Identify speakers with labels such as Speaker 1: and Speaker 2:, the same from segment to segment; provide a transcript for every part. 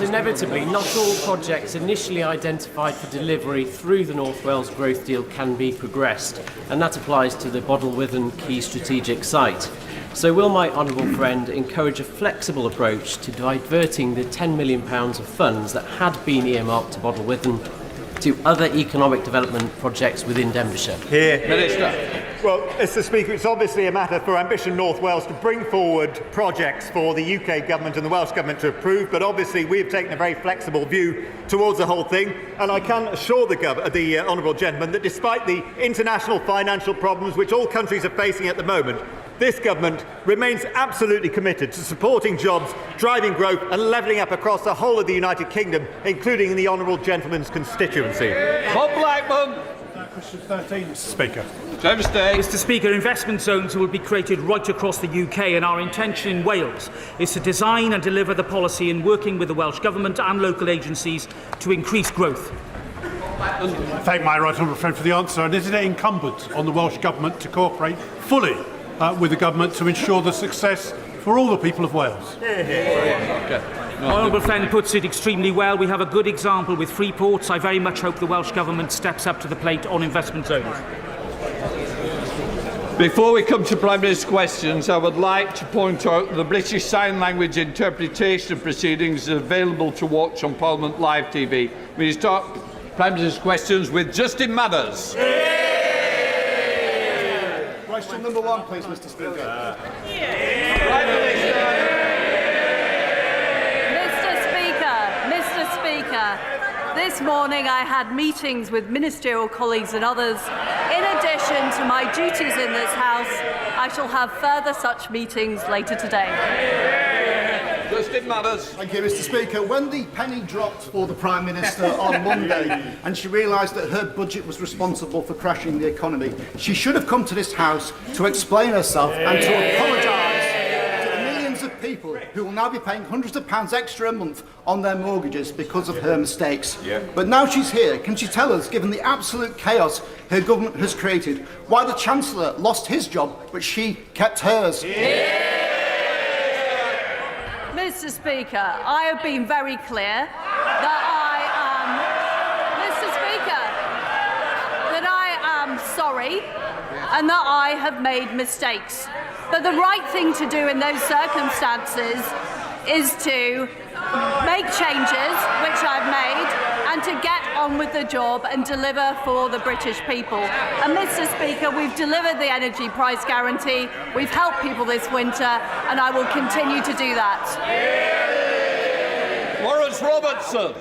Speaker 1: Whilst inevitably not all projects initially identified for delivery through the North Wales Growth Deal can be progressed, and that applies to the Bodlewithen Key Strategic Site. So will my honourable friend encourage a flexible approach to diverting the £10 million of funds that had been earmarked to Bodlewithen to other economic development projects within Denbighshire?
Speaker 2: Here.
Speaker 3: Minister.
Speaker 2: Well, Mr. Speaker, it's obviously a matter for Ambition North Wales to bring forward projects for the UK Government and the Welsh Government to approve, but obviously we have taken a very flexible view towards the whole thing, and I can assure the honourable gentleman that despite the international financial problems which all countries are facing at the moment, this government remains absolutely committed to supporting jobs, driving growth and levelling up across the whole of the United Kingdom, including in the honourable gentleman's constituency.
Speaker 3: Bob Blackman.
Speaker 4: Question 13, Mr. Speaker.
Speaker 3: James Day.
Speaker 5: Mr. Speaker, investment zones will be created right across the UK, and our intention in Wales is to design and deliver the policy in working with the Welsh Government and local agencies to increase growth.
Speaker 4: I thank my right honourable friend for the answer. And is it incumbent on the Welsh Government to cooperate fully with the Government to ensure the success for all the people of Wales?
Speaker 5: My honourable friend puts it extremely well. We have a good example with Freeport. I very much hope the Welsh Government steps up to the plate on investment zones.
Speaker 3: Before we come to Prime Minister's questions, I would like to point out that the British Sign Language interpretation of proceedings is available to watch on Parliament Live TV. We start Prime Minister's questions with Justin Mathers.
Speaker 6: Question number 1, please, Mr. Speaker.
Speaker 7: Mr. Speaker, this morning I had meetings with ministerial colleagues and others. In addition to my duties in this House, I shall have further such meetings later today.
Speaker 3: Justin Mathers.
Speaker 6: Thank you, Mr. Speaker. When the penny dropped for the Prime Minister on Monday and she realised that her budget was responsible for crashing the economy, she should have come to this House to explain herself and to apologise to the millions of people who will now be paying hundreds of pounds extra a month on their mortgages because of her mistakes. But now she's here, can she tell us, given the absolute chaos her government has created, why the Chancellor lost his job but she kept hers?
Speaker 7: Mr. Speaker, I have been very clear that I am sorry and that I have made mistakes. But the right thing to do in those circumstances is to make changes, which I've made, and to get on with the job and deliver for the British people. And Mr. Speaker, we've delivered the energy price guarantee, we've helped people this winter, and I will continue to do that.
Speaker 3: Lawrence Robertson.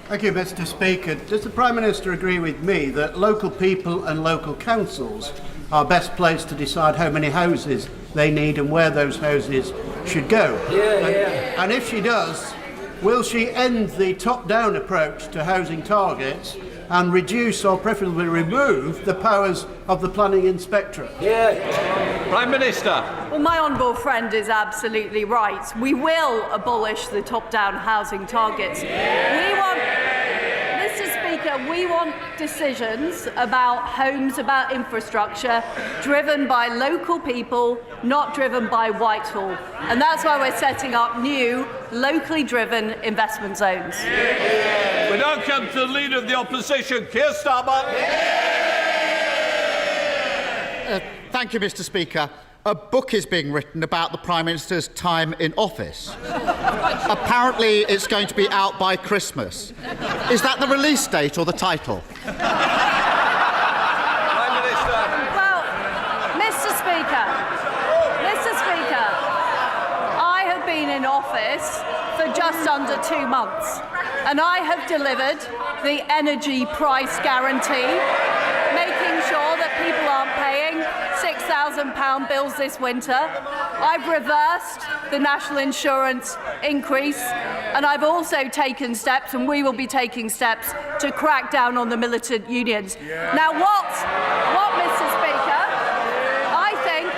Speaker 8: Thank you, Mr. Speaker. Does the Prime Minister agree with me that local people and local councils are best placed to decide how many houses they need and where those houses should go? And if she does, will she end the top-down approach to housing targets and reduce or preferably remove the powers of the planning inspectorate?
Speaker 3: Prime Minister.
Speaker 7: Well, my honourable friend is absolutely right. We will abolish the top-down housing targets. We want decisions about homes, about infrastructure, driven by local people, not driven by Whitehall. And that's why we're setting up new, locally driven investment zones.
Speaker 3: We now come to the Leader of the Opposition, Keir Starmer.
Speaker 9: Thank you, Mr. Speaker. A book is being written about the Prime Minister's time in office. Apparently, it's going to be out by Christmas. Is that the release date or the title?
Speaker 3: Prime Minister.
Speaker 7: Well, Mr. Speaker, I have been in office for just under 2 months, and I have delivered the energy price guarantee, making sure that people aren't paying £6,000 bills this winter. I've reversed the national insurance increase, and I've also taken steps, and we will be taking steps, to crack down on the militant unions. Now, what, Mr. Speaker? I think,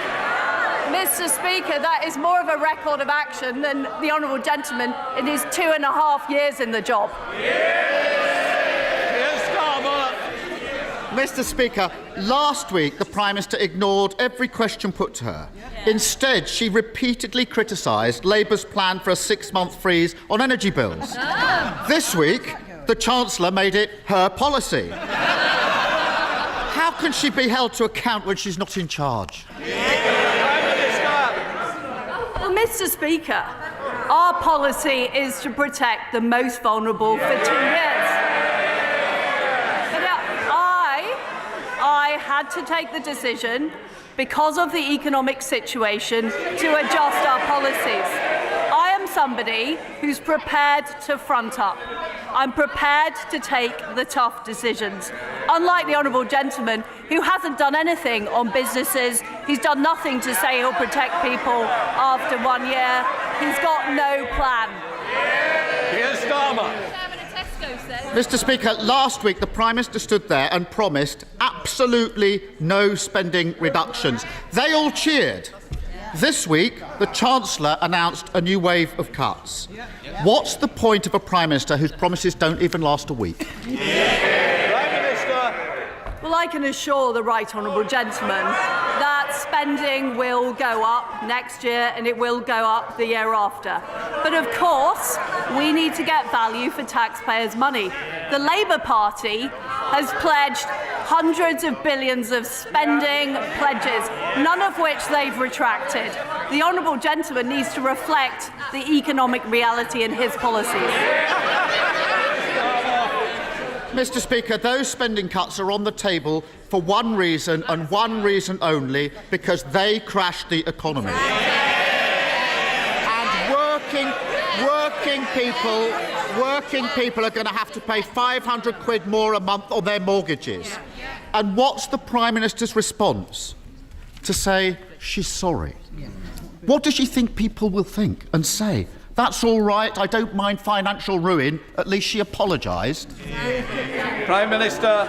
Speaker 7: Mr. Speaker, that is more of a record of action than the honourable gentleman in his 2.5 years in the job.
Speaker 9: Mr. Speaker, last week the Prime Minister ignored every question put to her. Instead, she repeatedly criticised Labour's plan for a 6-month freeze on energy bills. This week, the Chancellor made it her policy. How can she be held to account when she's not in charge?
Speaker 7: Well, Mr. Speaker, our policy is to protect the most vulnerable for 2 years. But I had to take the decision, because of the economic situation, to adjust our policies. I am somebody who's prepared to front up. I'm prepared to take the tough decisions. Unlike the honourable gentleman, who hasn't done anything on businesses, he's done nothing to say he'll protect people after 1 year. He's got no plan.
Speaker 3: Keir Starmer.
Speaker 9: Mr. Speaker, last week the Prime Minister stood there and promised absolutely no spending reductions. They all cheered. This week, the Chancellor announced a new wave of cuts. What's the point of a Prime Minister whose promises don't even last a week?
Speaker 3: Prime Minister.
Speaker 7: Well, I can assure the right honourable gentleman that spending will go up next year and it will go up the year after. But of course, we need to get value for taxpayers' money. The Labour Party has pledged hundreds of billions of spending pledges, none of which they've retracted. The honourable gentleman needs to reflect the economic reality in his policies.
Speaker 9: Mr. Speaker, those spending cuts are on the table for one reason and one reason only, because they crashed the economy. And working people are going to have to pay 500 quid more a month on their mortgages. And what's the Prime Minister's response? To say she's sorry. What does she think people will think and say? That's all right, I don't mind financial ruin. At least she apologised.
Speaker 3: Prime Minister.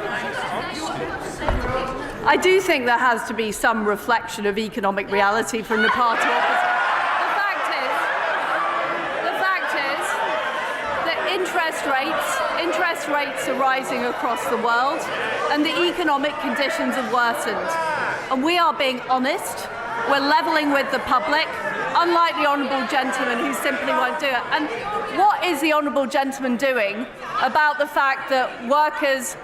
Speaker 7: I do think there has to be some reflection of economic reality from the party opposite. The fact is that interest rates are rising across the world, and the economic conditions have worsened. And we are being honest. We're levelling with the public, unlike the honourable gentleman who simply won't do it. And what is the honourable gentleman doing about the fact that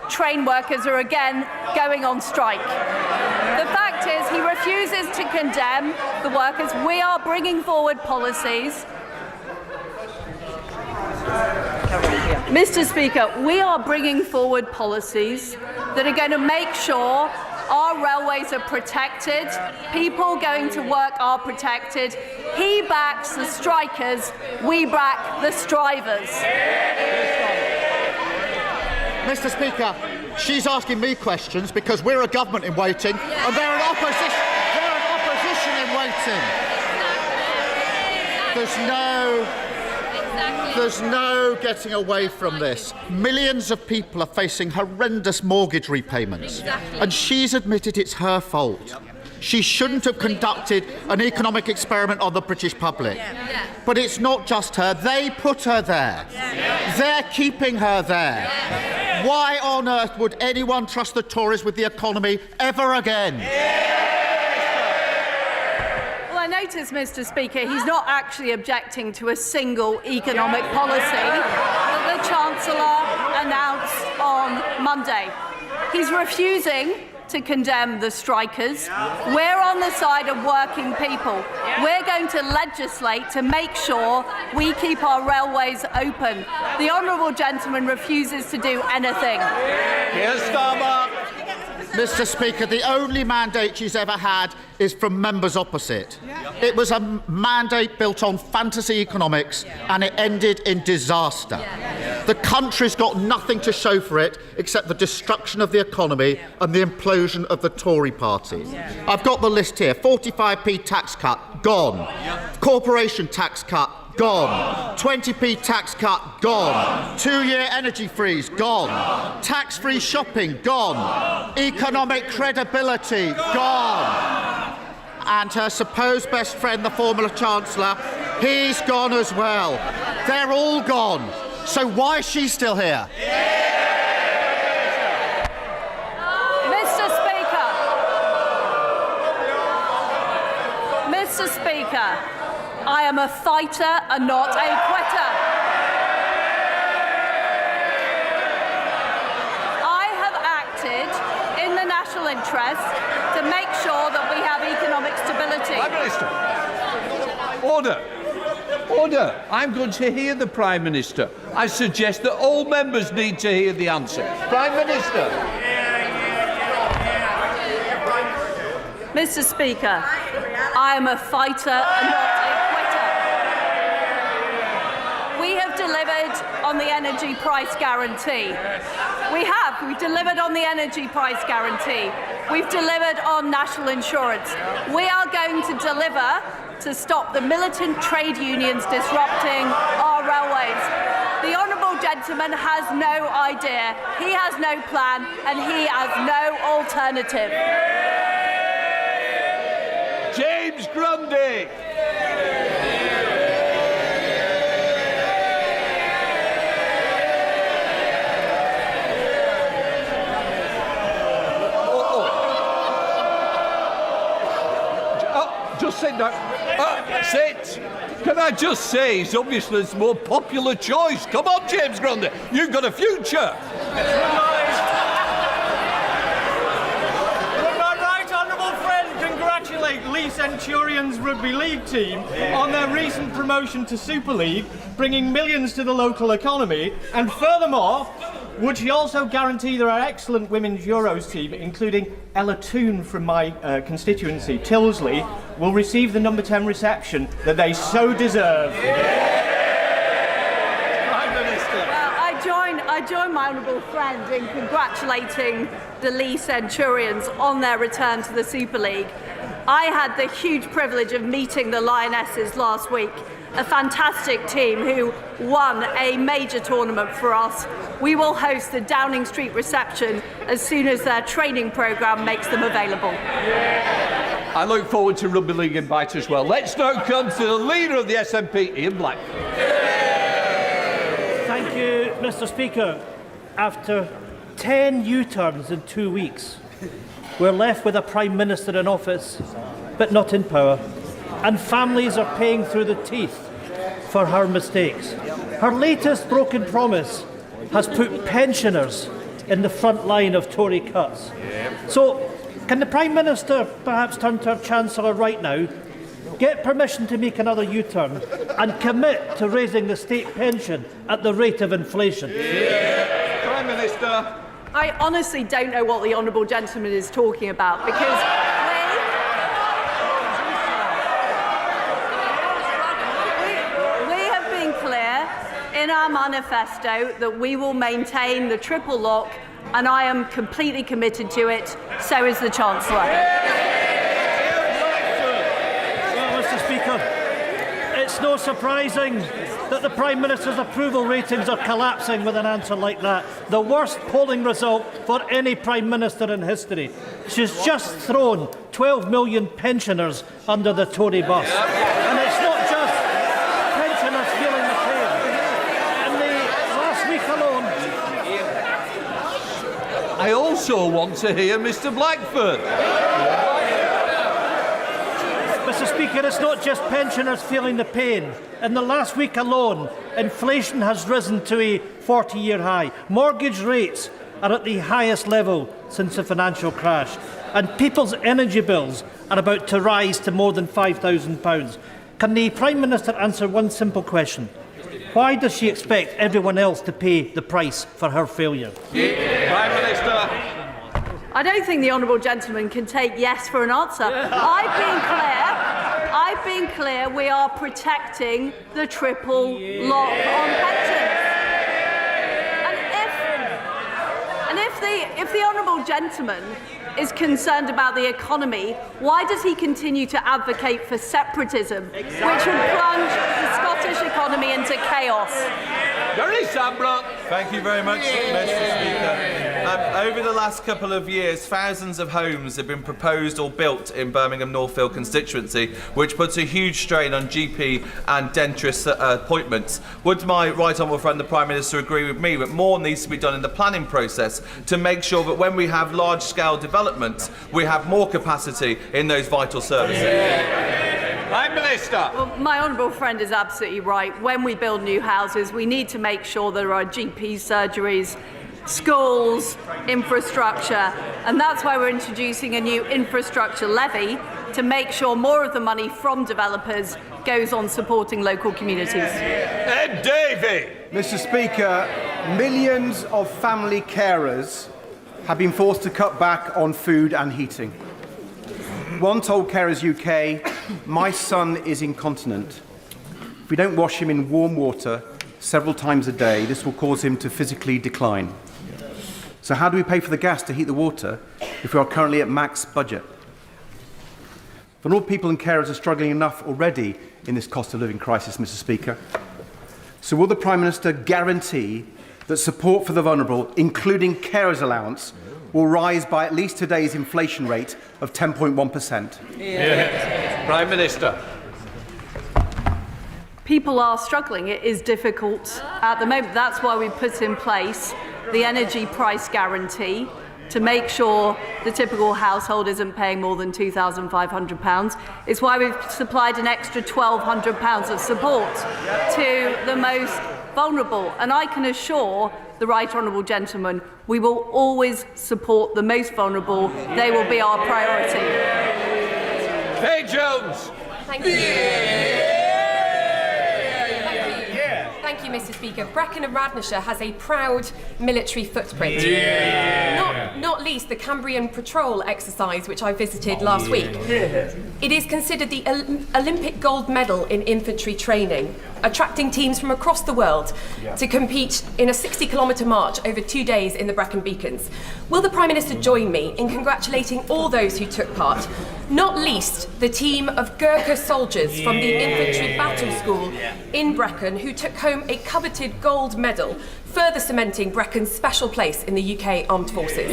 Speaker 7: train workers are again going on strike? The fact is he refuses to condemn the workers. We are bringing forward policies. Mr. Speaker, we are bringing forward policies that are going to make sure our railways are protected, people going to work are protected. He backs the strikers, we back the strivers.
Speaker 9: Mr. Speaker, she's asking me questions because we're a government in waiting and they're an opposition in waiting. There's no getting away from this. Millions of people are facing horrendous mortgage repayments. And she's admitted it's her fault. She shouldn't have conducted an economic experiment on the British public. But it's not just her. They put her there. They're keeping her there. Why on earth would anyone trust the Tories with the economy ever again?
Speaker 7: I notice, Mr. Speaker, he's not actually objecting to a single economic policy that the Chancellor announced on Monday. He's refusing to condemn the strikers. We're on the side of working people. We're going to legislate to make sure we keep our railways open. The honourable gentleman refuses to do anything.
Speaker 3: Keir Starmer.
Speaker 9: Mr. Speaker, the only mandate she's ever had is from members opposite. It was a mandate built on fantasy economics and it ended in disaster. The country's got nothing to show for it except the destruction of the economy and the implosion of the Tory party. I've got the list here. 45p tax cut, gone. Corporation tax cut, gone. 20p tax cut, gone. 2-year energy freeze, gone. Tax-free shopping, gone. Economic credibility, gone. And her supposed best friend, the former Chancellor, he's gone as well. They're all gone. So why is she still here?
Speaker 7: Mr. Speaker, I am a fighter and not a quitter. I have acted in the national interest to make sure that we have economic stability.
Speaker 3: Prime Minister. Order. Order. I'm going to hear the Prime Minister. I suggest that all members need to hear the answer. Prime Minister.
Speaker 7: Mr. Speaker, I am a fighter and not a quitter. We have delivered on the energy price guarantee. We've delivered on the energy price guarantee. We've delivered on national insurance. We are going to deliver to stop the militant trade unions disrupting our railways. The honourable gentleman has no idea, he has no plan, and he has no alternative.
Speaker 3: James Grundy. Just sit down. Sit. Can I just say, he's obviously the more popular choice. Come on, James Grundy. You've got a future.
Speaker 10: Would my right honourable friend congratulate Lee Centurion's rugby league team on their recent promotion to Super League, bringing millions to the local economy, and furthermore, would she also guarantee that our excellent women's Euros team, including Ella Toon from my constituency, Tyldesley, will receive the number 10 reception that they so deserve?
Speaker 3: Prime Minister.
Speaker 7: Well, I join my honourable friend in congratulating the Lee Centurions on their return to the Super League. I had the huge privilege of meeting the Lionesses last week, a fantastic team who won a major tournament for us. We will host the Downing Street reception as soon as their training programme makes them available.
Speaker 3: I look forward to Rugby League invite as well. Let's now come to the leader of the SNP, Ian Black.
Speaker 11: Thank you, Mr. Speaker. After 10 U-turns in 2 weeks, we're left with a Prime Minister in office, but not in power. And families are paying through the teeth for her mistakes. Her latest broken promise has put pensioners in the front line of Tory cuts. So, can the Prime Minister perhaps turn to her Chancellor right now, get permission to make another U-turn and commit to raising the state pension at the rate of inflation?
Speaker 3: Prime Minister.
Speaker 7: I honestly don't know what the honourable gentleman is talking about, because we have been clear in our manifesto that we will maintain the triple lock, and I am completely committed to it. So is the Chancellor.
Speaker 11: Well, Mr. Speaker, it's no surprising that the Prime Minister's approval ratings are collapsing with an answer like that. The worst polling result for any Prime Minister in history. She's just thrown 12 million pensioners under the Tory bus. And it's not just pensioners feeling the pain. In the last week alone,
Speaker 3: I also want to hear Mr. Blackford.
Speaker 11: Mr. Speaker, it's not just pensioners feeling the pain. In the last week alone, inflation has risen to a 40-year high. Mortgage rates are at the highest level since the financial crash. And people's energy bills are about to rise to more than £5,000. Can the Prime Minister answer one simple question? Why does she expect everyone else to pay the price for her failure?
Speaker 3: Prime Minister.
Speaker 7: I don't think the honourable gentleman can take yes for an answer. I've been clear we are protecting the triple lock on pensions. And if the honourable gentleman is concerned about the economy, why does he continue to advocate for separatism, which would plunge the Scottish economy into chaos?
Speaker 3: Gary Sambrook.
Speaker 12: Thank you very much, Mr. Speaker. Over the last couple of years, thousands of homes have been proposed or built in Birmingham Northfield constituency, which puts a huge strain on GP and dentist appointments. Would my right honourable friend, the Prime Minister, agree with me that more needs to be done in the planning process to make sure that when we have large-scale developments, we have more capacity in those vital services?
Speaker 3: Prime Minister.
Speaker 7: Well, my honourable friend is absolutely right. When we build new houses, we need to make sure there are GP surgeries, schools, infrastructure, and that's why we're introducing a new infrastructure levy to make sure more of the money from developers goes on supporting local communities.
Speaker 3: Ed Davey.
Speaker 13: Mr. Speaker, millions of family carers have been forced to cut back on food and heating. One told Carers UK, "My son is incontinent. If we don't wash him in warm water several times a day, this will cause him to physically decline." So how do we pay for the gas to heat the water if we are currently at max budget? Vulnerable people and carers are struggling enough already in this cost of living crisis, Mr. Speaker. So will the Prime Minister guarantee that support for the vulnerable, including carers allowance, will rise by at least today's inflation rate of 10.1%?
Speaker 3: Prime Minister.
Speaker 7: People are struggling. It is difficult at the moment. That's why we put in place the energy price guarantee to make sure the typical household isn't paying more than £2,500. It's why we've supplied an extra £1,200 of support to the most vulnerable. And I can assure the Right Honourable Gentleman we will always support the most vulnerable. They will be our priority.
Speaker 3: Faye Jones.
Speaker 14: Thank you. Thank you, Mr. Speaker. Brecon and Radnorshire has a proud military footprint. Not least the Cambrian Patrol exercise, which I visited last week. It is considered the Olympic gold medal in infantry training, attracting teams from across the world to compete in a 60-kilometre march over 2 days in the Brecon Beacons. Will the Prime Minister join me in congratulating all those who took part, not least the team of Gurkha soldiers from the Infantry Battle School in Brecon who took home a coveted gold medal, further cementing Brecon's special place in the UK Armed Forces?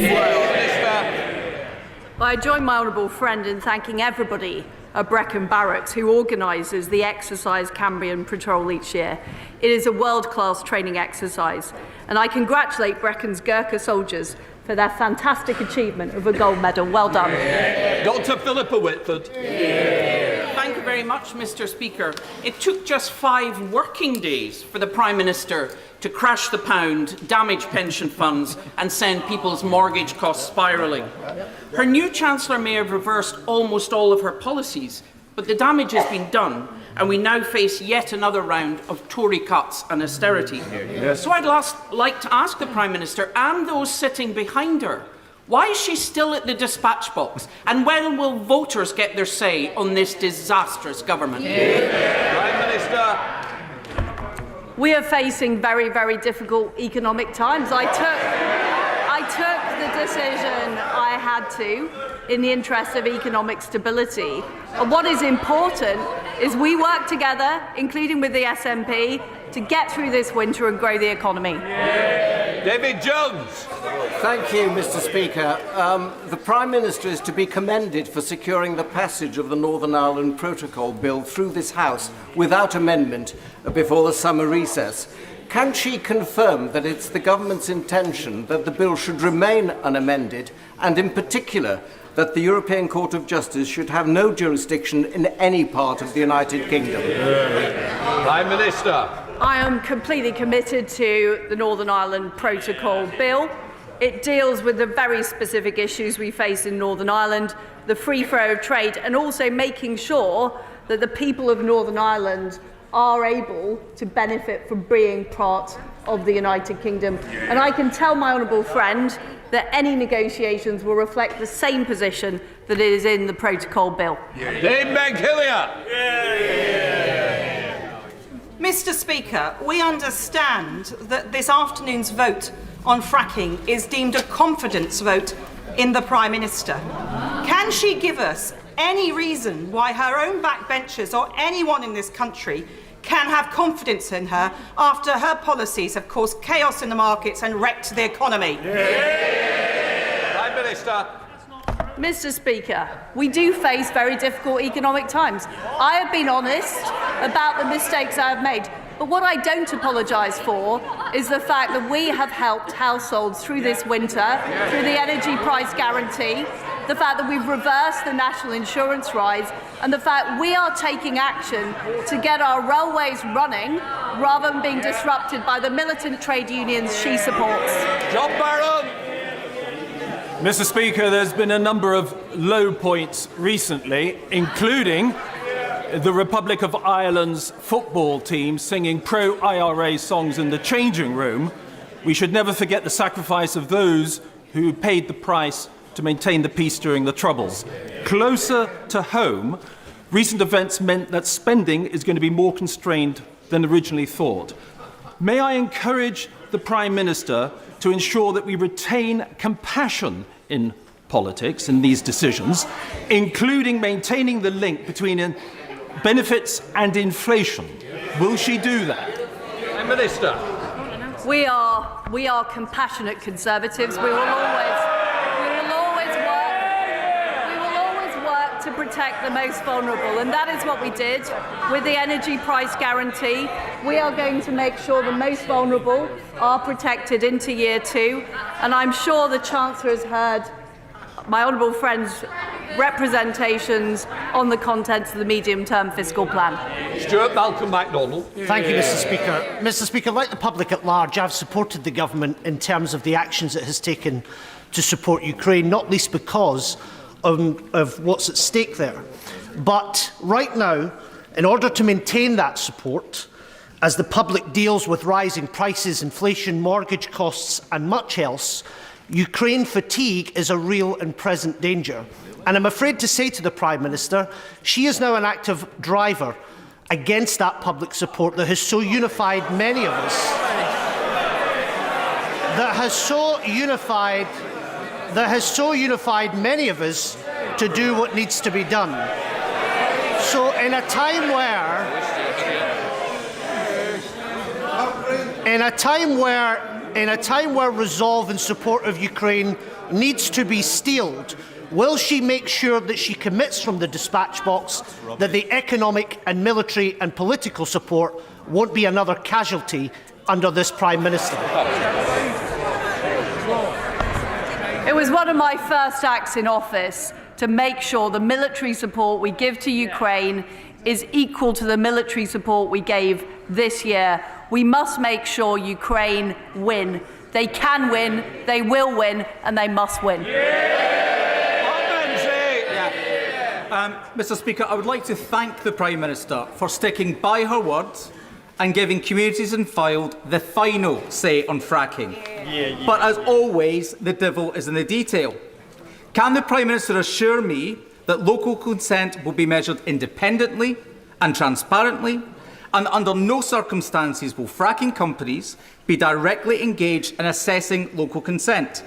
Speaker 7: I join my honourable friend in thanking everybody at Brecon Barracks who organises the exercise Cambrian Patrol each year. It is a world-class training exercise, and I congratulate Brecon's Gurkha soldiers for their fantastic achievement of a gold medal. Well done.
Speaker 3: Dr. Philippa Whitford.
Speaker 15: Thank you very much, Mr. Speaker. It took just 5 working days for the Prime Minister to crash the pound, damage pension funds and send people's mortgage costs spiralling. Her new Chancellor may have reversed almost all of her policies, but the damage has been done and we now face yet another round of Tory cuts and austerity. So I'd like to ask the Prime Minister and those sitting behind her, why is she still at the dispatch box? And when will voters get their say on this disastrous government?
Speaker 3: Prime Minister.
Speaker 7: We are facing very, very difficult economic times. I took the decision I had to in the interest of economic stability. And what is important is we work together, including with the SNP, to get through this winter and grow the economy.
Speaker 3: David Jones.
Speaker 16: Thank you, Mr. Speaker. The Prime Minister is to be commended for securing the passage of the Northern Ireland Protocol Bill through this House without amendment before the summer recess. Can she confirm that it's the government's intention that the bill should remain unamended, and in particular that the European Court of Justice should have no jurisdiction in any part of the United Kingdom?
Speaker 3: Prime Minister.
Speaker 7: I am completely committed to the Northern Ireland Protocol Bill. It deals with the very specific issues we face in Northern Ireland, the free flow of trade, and also making sure that the people of Northern Ireland are able to benefit from being part of the United Kingdom. And I can tell my honourable friend that any negotiations will reflect the same position that is in the Protocol Bill.
Speaker 3: Dave McHillier.
Speaker 17: Mr. Speaker, we understand that this afternoon's vote on fracking is deemed a confidence vote in the Prime Minister. Can she give us any reason why her own backbenchers or anyone in this country can have confidence in her after her policies have caused chaos in the markets and wrecked the economy?
Speaker 3: Prime Minister.
Speaker 7: Mr. Speaker, we do face very difficult economic times. I have been honest about the mistakes I have made. But what I don't apologise for is the fact that we have helped households through this winter, through the energy price guarantee, the fact that we've reversed the national insurance rise, and the fact we are taking action to get our railways running rather than being disrupted by the militant trade unions she supports.
Speaker 12: John Barron.
Speaker 18: Mr. Speaker, there's been a number of low points recently, including the Republic of Ireland's football team singing pro-IRA songs in the changing room. We should never forget the sacrifice of those who paid the price to maintain the peace during the Troubles. Closer to home, recent events meant that spending is going to be more constrained than originally thought. May I encourage the Prime Minister to ensure that we retain compassion in politics in these decisions, including maintaining the link between benefits and inflation? Will she do that?
Speaker 3: Prime Minister.
Speaker 7: We are compassionate Conservatives. We will always work to protect the most vulnerable, and that is what we did with the energy price guarantee. We are going to make sure the most vulnerable are protected into year 2, and I'm sure the Chancellor has heard my honourable friend's representations on the contents of the medium-term fiscal plan.
Speaker 3: Stuart Malcolm MacDonald.
Speaker 19: Thank you, Mr. Speaker. Mr. Speaker, like the public at large, I've supported the government in terms of the actions it has taken to support Ukraine, not least because of what's at stake there. But right now, in order to maintain that support, as the public deals with rising prices, inflation, mortgage costs and much else, Ukraine fatigue is a real and present danger. And I'm afraid to say to the Prime Minister, she is now an active driver against that public support that has so unified many of us, that has so unified many of us to do what needs to be done. So in a time where resolve in support of Ukraine needs to be steeled, will she make sure that she commits from the dispatch box that the economic and military and political support won't be another casualty under this Prime Minister?
Speaker 7: It was one of my first acts in office to make sure the military support we give to Ukraine is equal to the military support we gave this year. We must make sure Ukraine win. They can win, they will win, and they must win.
Speaker 20: Mr. Speaker, I would like to thank the Prime Minister for sticking by her word and giving communities in Fylde the final say on fracking. But as always, the devil is in the detail. Can the Prime Minister assure me that local consent will be measured independently and transparently, and under no circumstances will fracking companies be directly engaged in assessing local consent?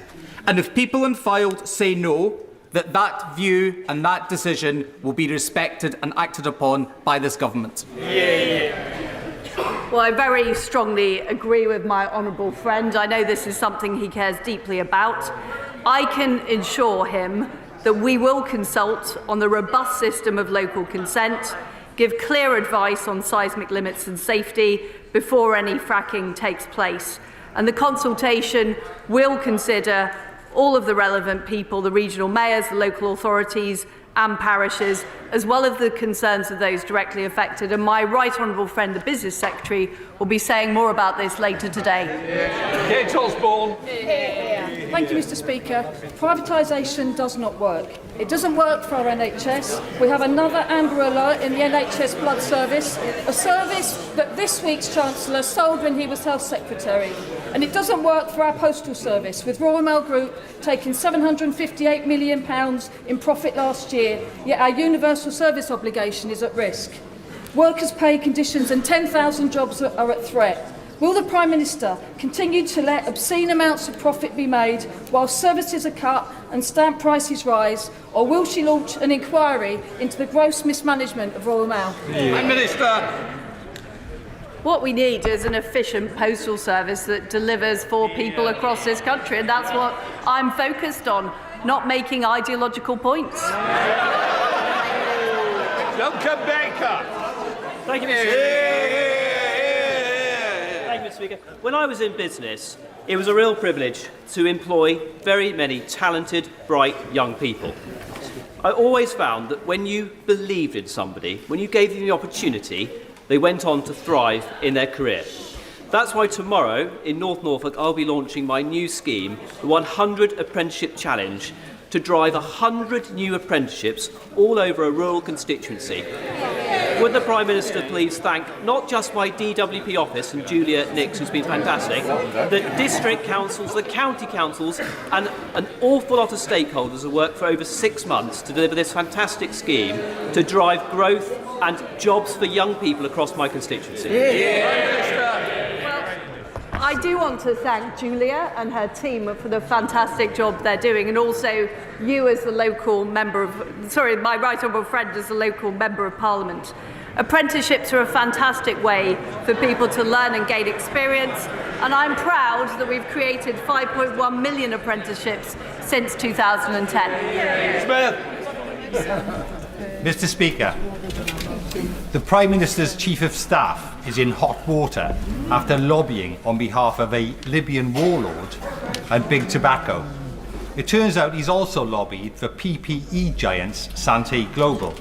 Speaker 20: And if people in Fylde say no, that view and that decision will be respected and acted upon by this government?
Speaker 7: Well, I very strongly agree with my honourable friend. I know this is something he cares deeply about. I can assure him that we will consult on the robust system of local consent, give clear advice on seismic limits and safety before any fracking takes place. And the consultation will consider all of the relevant people, the regional mayors, the local authorities and parishes, as well as the concerns of those directly affected. And my right honourable friend, the Business Secretary, will be saying more about this later today.
Speaker 3: Kate Osborne.
Speaker 21: Thank you, Mr. Speaker. Privatisation does not work. It doesn't work for our NHS. We have another Amber Alert in the NHS Blood Service, a service that this week's Chancellor sold when he was Health Secretary. And it doesn't work for our postal service, with Royal Mail Group taking £758 million in profit last year, yet our universal service obligation is at risk. Workers' pay conditions and 10,000 jobs are at threat. Will the Prime Minister continue to let obscene amounts of profit be made while services are cut and stamp prices rise, or will she launch an inquiry into the gross mismanagement of Royal Mail?
Speaker 3: Prime Minister.
Speaker 7: What we need is an efficient postal service that delivers for people across this country, and that's what I'm focused on, not making ideological points.
Speaker 3: Duncan Baker.
Speaker 22: Thank you, Mr. Speaker. When I was in business,
Speaker 1: It was a real privilege to employ very many talented, bright young people. I always found that when you believed in somebody, when you gave them the opportunity, they went on to thrive in their career. That's why tomorrow in North Norfolk I'll be launching my new scheme, the 100 Apprenticeship Challenge, to drive 100 new apprenticeships all over a rural constituency. Would the Prime Minister please thank not just my DWP office and Julia Nix, who's been fantastic, the district councils, the county councils and an awful lot of stakeholders who worked for over 6 months to deliver this fantastic scheme to drive growth and jobs for young people across my constituency.
Speaker 7: I do want to thank Julia and her team for the fantastic job they're doing, and also you as the local member of, my right honourable friend as the local member of Parliament. Apprenticeships are a fantastic way for people to learn and gain experience, and I'm proud that we've created 5.1 million apprenticeships since 2010.
Speaker 22: Mr. Speaker, the Prime Minister's Chief of Staff is in hot water after lobbying on behalf of a Libyan warlord and big tobacco. It turns out he's also lobbied for PPE giants Santé Global.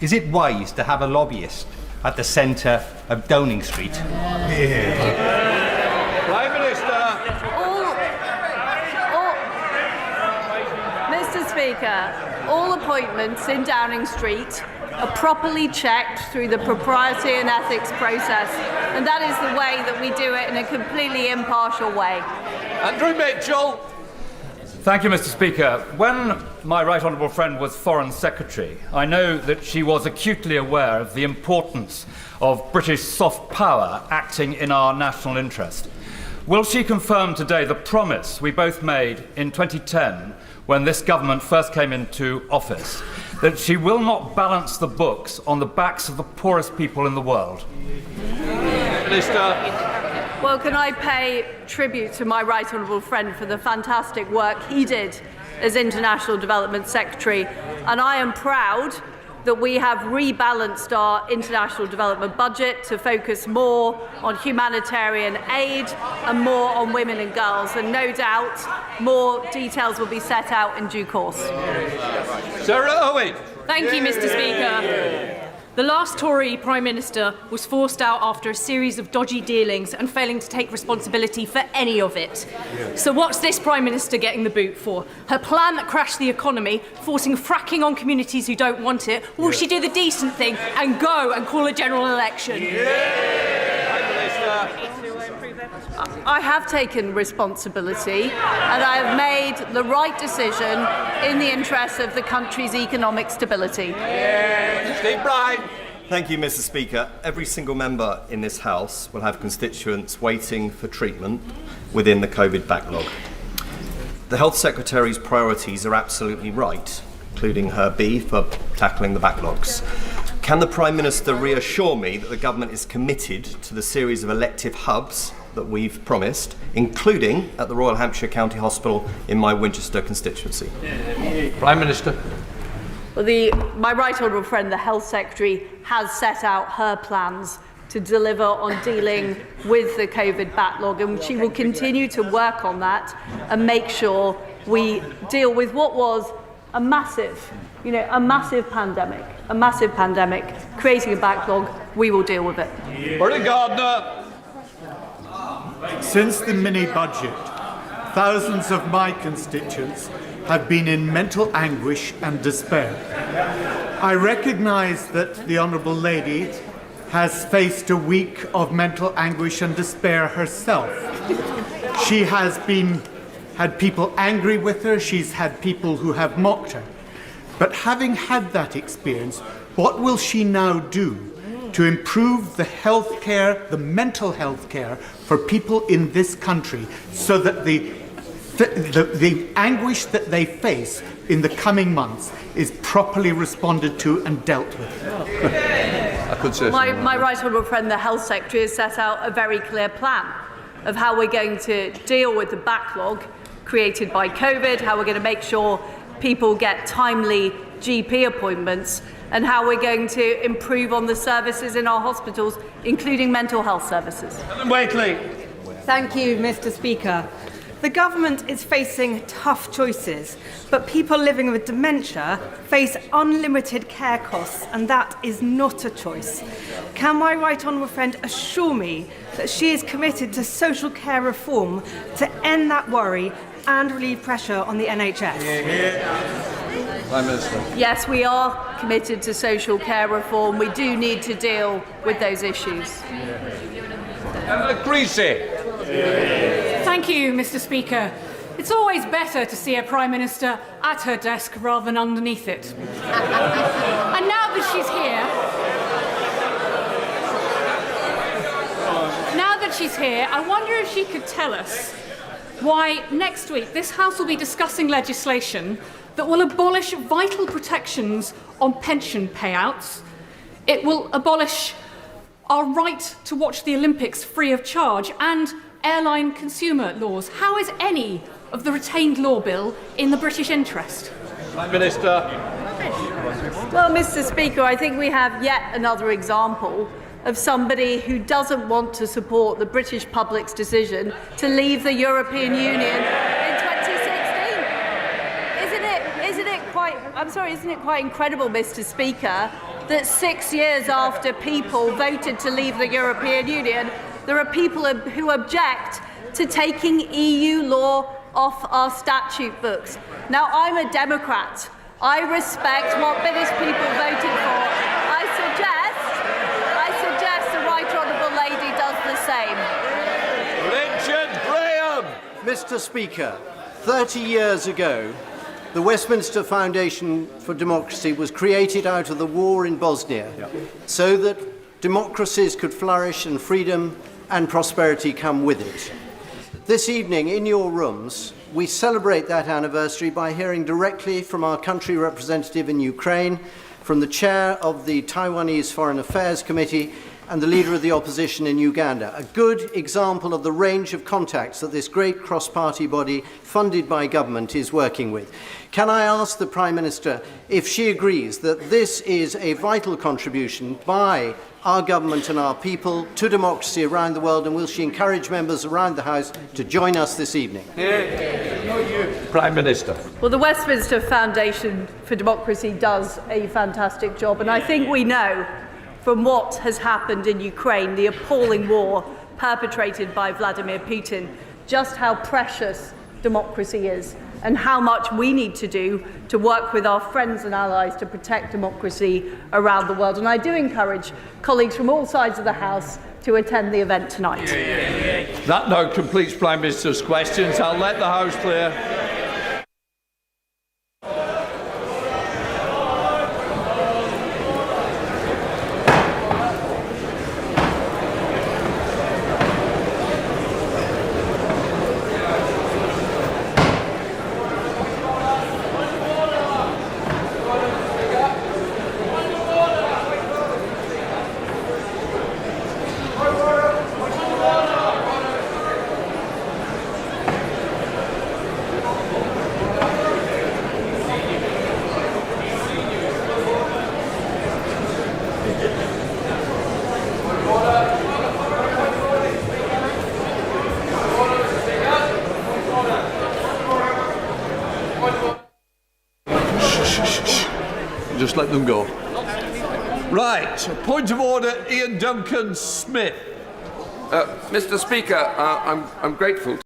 Speaker 22: Is it wise to have a lobbyist at the centre of Downing Street?
Speaker 3: Prime Minister.
Speaker 7: Mr. Speaker, all appointments in Downing Street are properly checked through the propriety and ethics process, and that is the way that we do it in a completely impartial way.
Speaker 3: Andrew Mitchell.
Speaker 23: Thank you, Mr. Speaker. When my right honourable friend was Foreign Secretary, I know that she was acutely aware of the importance of British soft power acting in our national interest. Will she confirm today the promise we both made in 2010 when this government first came into office, that she will not balance the books on the backs of the poorest people in the world?
Speaker 3: Minister.
Speaker 7: Well, can I pay tribute to my right honourable friend for the fantastic work he did as International Development Secretary, and I am proud that we have rebalanced our international development budget to focus more on humanitarian aid and more on women and girls, and no doubt more details will be set out in due course.
Speaker 3: Sarah Owen.
Speaker 24: Thank you, Mr. Speaker. The last Tory Prime Minister was forced out after a series of dodgy dealings and failing to take responsibility for any of it. So what's this Prime Minister getting the boot for? Her plan that crashed the economy, forcing fracking on communities who don't want it, or will she do the decent thing and go and call a general election?
Speaker 7: I have taken responsibility and I have made the right decision in the interests of the country's economic stability.
Speaker 3: Steve Bryan.
Speaker 25: Thank you, Mr. Speaker. Every single member in this House will have constituents waiting for treatment within the COVID backlog. The Health Secretary's priorities are absolutely right, including her B for tackling the backlogs. Can the Prime Minister reassure me that the government is committed to the series of elective hubs that we've promised, including at the Royal Hampshire County Hospital in my Winchester constituency?
Speaker 3: Prime Minister.
Speaker 7: Well, my right honourable friend, the Health Secretary, has set out her plans to deliver on dealing with the COVID backlog, and she will continue to work on that and make sure we deal with what was a massive pandemic, creating a backlog. We will deal with it.
Speaker 3: Bernie Gardner.
Speaker 26: Since the mini-budget, thousands of my constituents have been in mental anguish and despair. I recognise that the Honourable Lady has faced a week of mental anguish and despair herself. She has had people angry with her, she's had people who have mocked her. But having had that experience, what will she now do to improve the health care, the mental health care for people in this country, so that the anguish that they face in the coming months is properly responded to and dealt with?
Speaker 7: My right honourable friend, the Health Secretary, has set out a very clear plan of how we're going to deal with the backlog created by COVID, how we're going to make sure people get timely GP appointments, and how we're going to improve on the services in our hospitals, including mental health services.
Speaker 3: Waitley.
Speaker 17: Thank you, Mr. Speaker. The government is facing tough choices, but people living with dementia face unlimited care costs, and that is not a choice. Can my right honourable friend assure me that she is committed to social care reform to end that worry and relieve pressure on the NHS?
Speaker 3: Prime Minister.
Speaker 7: Yes, we are committed to social care reform. We do need to deal with those issues.
Speaker 3: Creasy.
Speaker 24: Thank you, Mr. Speaker. It's always better to see a Prime Minister at her desk rather than underneath it. And now that she's here, I wonder if she could tell us why next week this House will be discussing legislation that will abolish vital protections on pension payouts. It will abolish our right to watch the Olympics free of charge and airline consumer laws. How is any of the retained law bill in the British interest?
Speaker 3: Prime Minister.
Speaker 7: Well, Mr. Speaker, I think we have yet another example of somebody who doesn't want to support the British public's decision to leave the European Union in 2016. Isn't it quite incredible, Mr. Speaker, that 6 years after people voted to leave the European Union, there are people who object to taking EU law off our statute books. Now, I'm a Democrat. I respect what British people voted for. I suggest the Right Honourable Lady does the same.
Speaker 3: Richard Graham.
Speaker 16: Mr. Speaker, 30 years ago, the Westminster Foundation for Democracy was created out of the war in Bosnia so that democracies could flourish and freedom and prosperity come with it. This evening, in your rooms, we celebrate that anniversary by hearing directly from our country representative in Ukraine, from the chair of the Taiwanese Foreign Affairs Committee, and the leader of the opposition in Uganda. A good example of the range of contacts that this great cross-party body funded by government is working with. Can I ask the Prime Minister if she agrees that this is a vital contribution by our government and our people to democracy around the world, and will she encourage members around the House to join us this evening?
Speaker 3: Prime Minister.
Speaker 7: Well, the Westminster Foundation for Democracy does a fantastic job, and I think we know from what has happened in Ukraine, the appalling war perpetrated by Vladimir Putin, just how precious democracy is and how much we need to do to work with our friends and allies to protect democracy around the world. And I do encourage colleagues from all sides of the House to attend the event tonight.
Speaker 3: That now completes Prime Minister's questions. I'll let the House clear. Just let them go. Right, point of order, Ian Duncan Smith.
Speaker 2: Mr. Speaker, I'm grateful